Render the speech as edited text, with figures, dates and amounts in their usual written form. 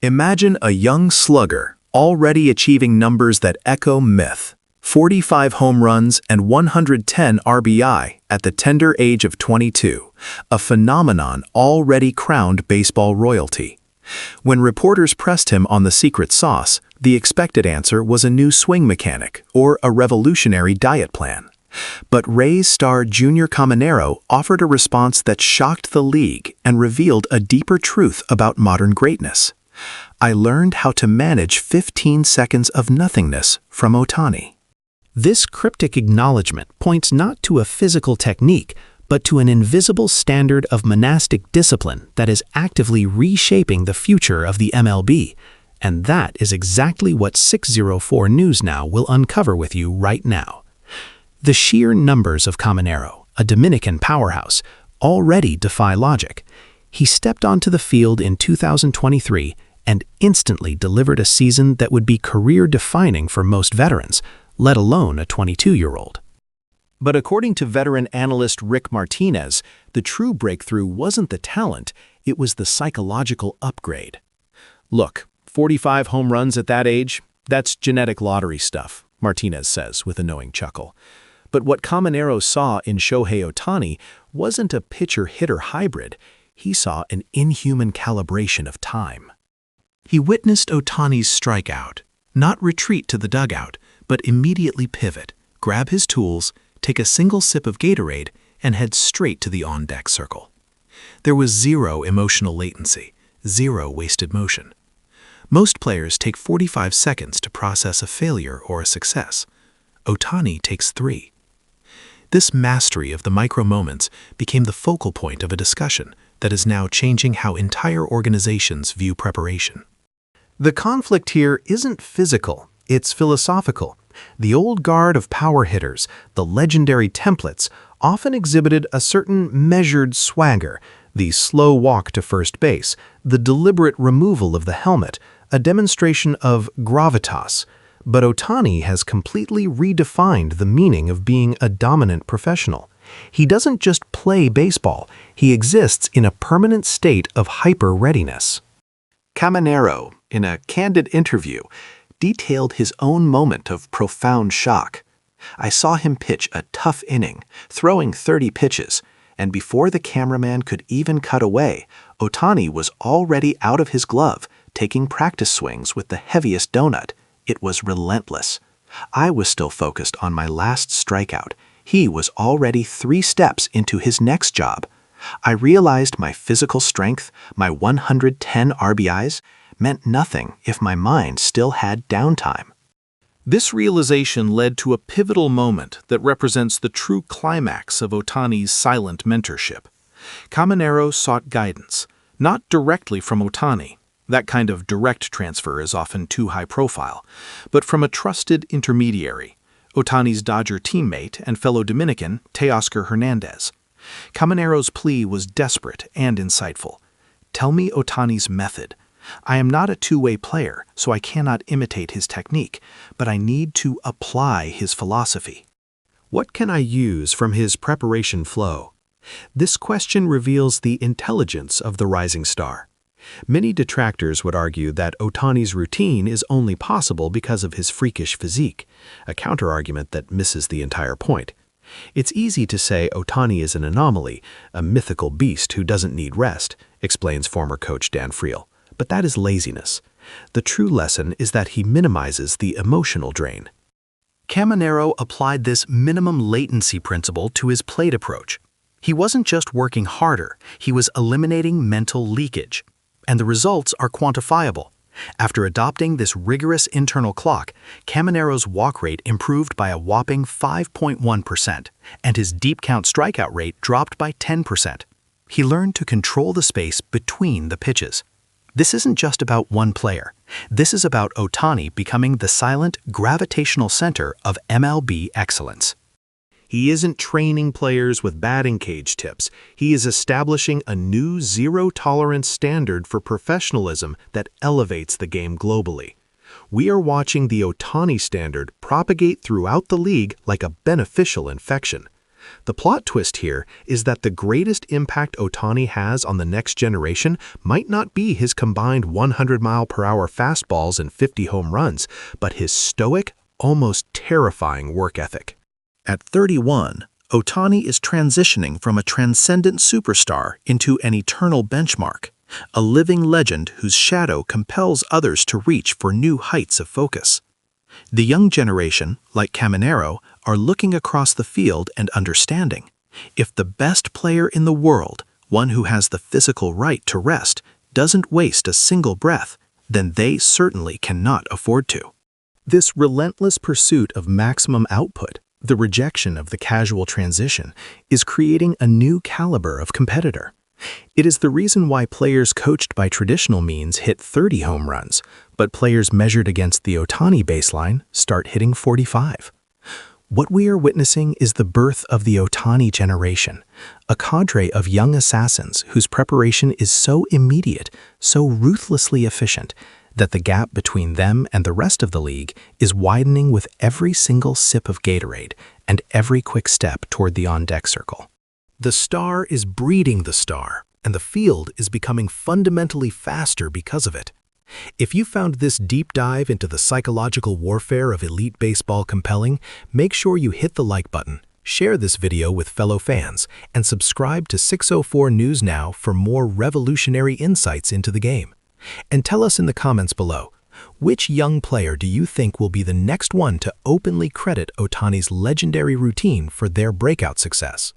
Imagine a young slugger already achieving numbers that echo myth. 45 home runs and 110 RBI at the tender age of 22, a phenomenon already crowned baseball royalty. When reporters pressed him on the secret sauce, the expected answer was a new swing mechanic or a revolutionary diet plan. But Rays star Junior Caminero offered a response that shocked the league and revealed a deeper truth about modern greatness. I learned how to manage 15 seconds of nothingness from Ohtani. This cryptic acknowledgement points not to a physical technique, but to an invisible standard of monastic discipline that is actively reshaping the future of the MLB. And that is exactly what 604 News Now will uncover with you right now. The sheer numbers of Caminero, a Dominican powerhouse, already defy logic. He stepped onto the field in 2023 and instantly delivered a season that would be career-defining for most veterans, let alone a 22-year-old. But according to veteran analyst Rick Martinez, the true breakthrough wasn't the talent, it was the psychological upgrade. Look, 45 home runs at that age, that's genetic lottery stuff, Martinez says with a knowing chuckle. But what Caminero saw in Shohei Ohtani wasn't a pitcher-hitter hybrid. He saw an inhuman calibration of time. He witnessed Ohtani's strikeout, not retreat to the dugout, but immediately pivot, grab his tools, take a single sip of Gatorade, and head straight to the on-deck circle. There was zero emotional latency, zero wasted motion. Most players take 45 seconds to process a failure or a success. Ohtani takes 3. This mastery of the micro-moments became the focal point of a discussion that is now changing how entire organizations view preparation. The conflict here isn't physical, it's philosophical. The old guard of power hitters, the legendary templates, often exhibited a certain measured swagger, the slow walk to first base, the deliberate removal of the helmet, a demonstration of gravitas. But Ohtani has completely redefined the meaning of being a dominant professional. He doesn't just play baseball, he exists in a permanent state of hyper-readiness. Caminero, in a candid interview, detailed his own moment of profound shock. I saw him pitch a tough inning, throwing 30 pitches, and before the cameraman could even cut away, Ohtani was already out of his glove, taking practice swings with the heaviest donut. It was relentless. I was still focused on my last strikeout. He was already 3 steps into his next job. I realized my physical strength, my 110 RBIs, meant nothing if my mind still had downtime. This realization led to a pivotal moment that represents the true climax of Ohtani's silent mentorship. Caminero sought guidance, not directly from Ohtani. That kind of direct transfer is often too high profile, but from a trusted intermediary, Ohtani's Dodger teammate and fellow Dominican, Teoscar Hernandez. Caminero's plea was desperate and insightful. Tell me Ohtani's method. I am not a two-way player, so I cannot imitate his technique, but I need to apply his philosophy. What can I use from his preparation flow? This question reveals the intelligence of the rising star. Many detractors would argue that Ohtani's routine is only possible because of his freakish physique, a counterargument that misses the entire point. It's easy to say Ohtani is an anomaly, a mythical beast who doesn't need rest, explains former coach Dan Friel. But that is laziness. The true lesson is that he minimizes the emotional drain. Caminero applied this minimum latency principle to his plate approach. He wasn't just working harder, he was eliminating mental leakage. And the results are quantifiable. After adopting this rigorous internal clock, Caminero's walk rate improved by a whopping 5.1%, and his deep count strikeout rate dropped by 10%. He learned to control the space between the pitches. This isn't just about one player. This is about Ohtani becoming the silent, gravitational center of MLB excellence. He isn't training players with batting cage tips. He is establishing a new zero-tolerance standard for professionalism that elevates the game globally. We are watching the Ohtani standard propagate throughout the league like a beneficial infection. The plot twist here is that the greatest impact Ohtani has on the next generation might not be his combined 100-mile-per-hour fastballs and 50 home runs, but his stoic, almost terrifying work ethic. At 31, Ohtani is transitioning from a transcendent superstar into an eternal benchmark, a living legend whose shadow compels others to reach for new heights of focus. The young generation, like Caminero, are looking across the field and understanding. If the best player in the world, one who has the physical right to rest, doesn't waste a single breath, then they certainly cannot afford to. This relentless pursuit of maximum output, the rejection of the casual transition, is creating a new caliber of competitor. It is the reason why players coached by traditional means hit 30 home runs, but players measured against the Ohtani baseline start hitting 45. What we are witnessing is the birth of the Ohtani generation, a cadre of young assassins whose preparation is so immediate, so ruthlessly efficient, that the gap between them and the rest of the league is widening with every single sip of Gatorade and every quick step toward the on-deck circle. The star is breeding the star, and the field is becoming fundamentally faster because of it. If you found this deep dive into the psychological warfare of elite baseball compelling, make sure you hit the like button, share this video with fellow fans, and subscribe to 604 News Now for more revolutionary insights into the game. And tell us in the comments below, which young player do you think will be the next one to openly credit Ohtani's legendary routine for their breakout success?